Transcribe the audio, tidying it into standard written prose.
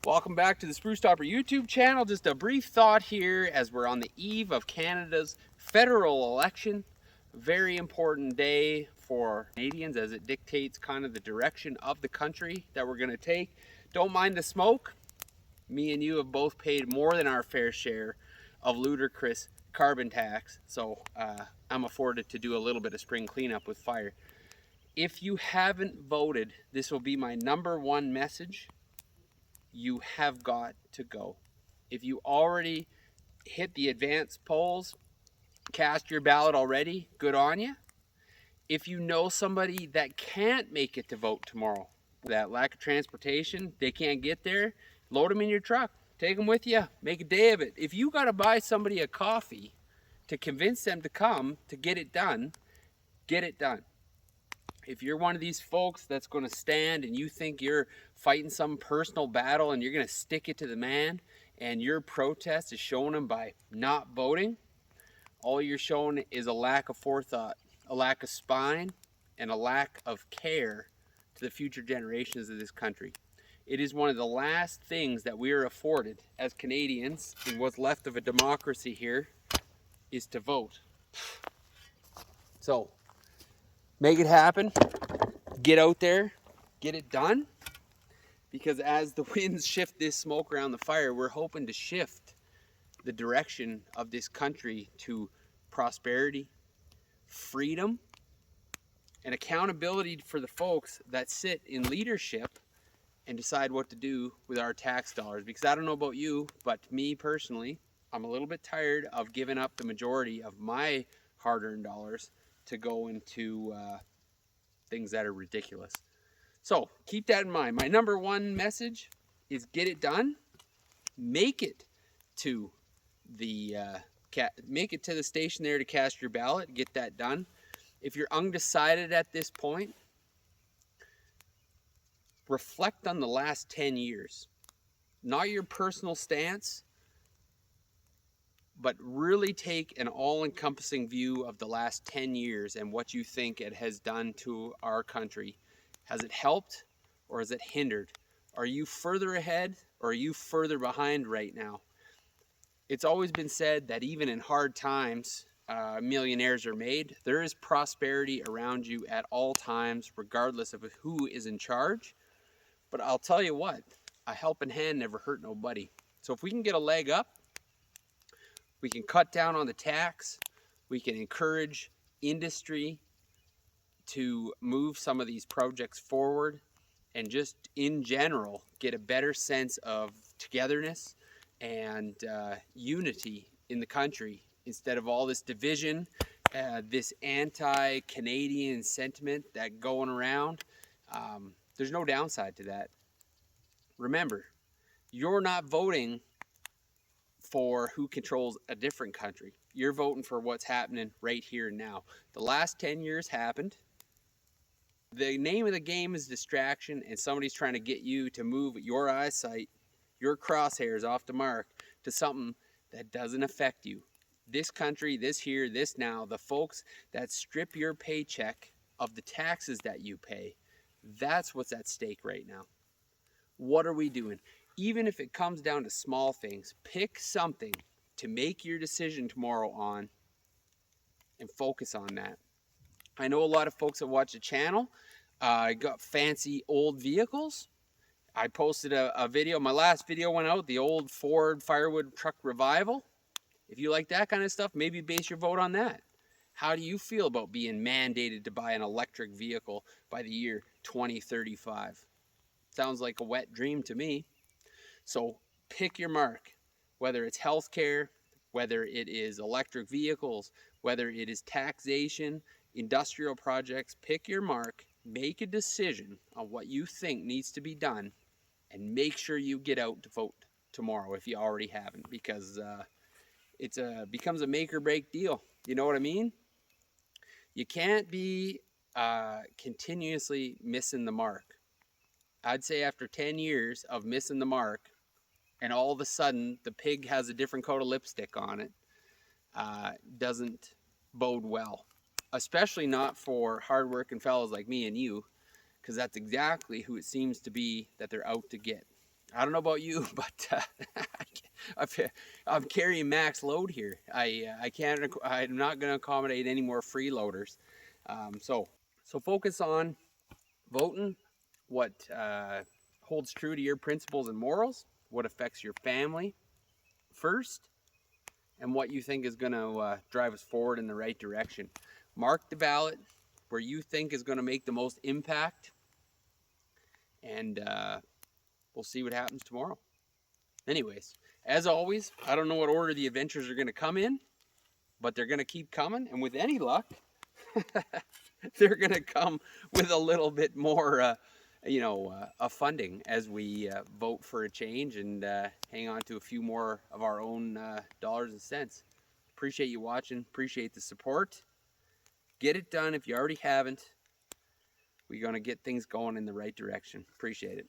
Welcome back to the Spruce Topper YouTube channel. Just a brief thought here as we're on the eve of Canada's federal election. Very important day for Canadians as it dictates kind of the direction of the country that we're going to take. Don't mind the smoke. Me and you have both paid more than our fair share of ludicrous carbon tax, so I'm afforded to do a little bit of spring cleanup with fire. If you haven't voted, this will be my #1 message. You have got to go. If you already hit the advanced polls, cast your ballot already, good on you. If you know somebody that can't make it to vote tomorrow, that lack of transportation, they can't get there, load them in your truck, take them with you, make a day of it. If you got to buy somebody a coffee to convince them to come to get it done, get it done. If you're one of these folks that's going to stand and you think you're fighting some personal battle and you're going to stick it to the man and your protest is showing them by not voting, all you're showing is a lack of forethought, a lack of spine, and a lack of care to the future generations of this country. It is one of the last things that we are afforded as Canadians in what's left of a democracy here is to vote. So, make it happen. Get out there, get it done, because as the winds shift this smoke around the fire, we're hoping to shift the direction of this country to prosperity, freedom, and accountability for the folks that sit in leadership and decide what to do with our tax dollars. Because I don't know about you, but me personally, I'm a little bit tired of giving up the majority of my hard-earned dollars to go into things that are ridiculous. So keep that in mind. My #1 message is get it done. Make it to the station there to cast your ballot. Get that done. If you're undecided at this point, reflect on the last 10 years. Not your personal stance, but really take an all-encompassing view of the last 10 years and what you think it has done to our country. Has it helped or has it hindered? Are you further ahead or are you further behind right now? It's always been said that even in hard times, millionaires are made. There is prosperity around you at all times, regardless of who is in charge. But I'll tell you what, a helping hand never hurt nobody. So if we can get a leg up, we can cut down on the tax, we can encourage industry to move some of these projects forward, and just in general get a better sense of togetherness and unity in the country instead of all this division, this anti-Canadian sentiment that going around. There's no downside to that. Remember, you're not voting for who controls a different country. You're voting for what's happening right here and now. The last 10 years happened. The name of the game is distraction, and somebody's trying to get you to move your eyesight, your crosshairs off the mark to something that doesn't affect you. This country, this here, this now, the folks that strip your paycheck of the taxes that you pay, that's what's at stake right now. What are we doing? Even if it comes down to small things, pick something to make your decision tomorrow on and focus on that. I know a lot of folks that watch the channel got fancy old vehicles. I posted a video. My last video went out, the old Ford Firewood Truck Revival. If you like that kind of stuff, maybe base your vote on that. How do you feel about being mandated to buy an electric vehicle by the year 2035? Sounds like a wet dream to me. So pick your mark, whether it's healthcare, whether it is electric vehicles, whether it is taxation, industrial projects. Pick your mark, make a decision on what you think needs to be done, and make sure you get out to vote tomorrow if you already haven't, because it becomes a make or break deal. You know what I mean? You can't be continuously missing the mark. I'd say after 10 years of missing the mark, and all of a sudden the pig has a different coat of lipstick on it, doesn't bode well. Especially not for hardworking fellows like me and you, because that's exactly who it seems to be that they're out to get. I don't know about you, but I'm carrying max load here. I can't. I'm not going to accommodate any more freeloaders. So focus on voting what holds true to your principles and morals, what affects your family first, and what you think is going to drive us forward in the right direction. Mark the ballot where you think is going to make the most impact, and we'll see what happens tomorrow. Anyways, as always, I don't know what order the adventures are going to come in, but they're going to keep coming, and with any luck, they're going to come with a little bit more, funding as we vote for a change and hang on to a few more of our own dollars and cents. Appreciate you watching. Appreciate the support. Get it done if you already haven't. We're going to get things going in the right direction. Appreciate it.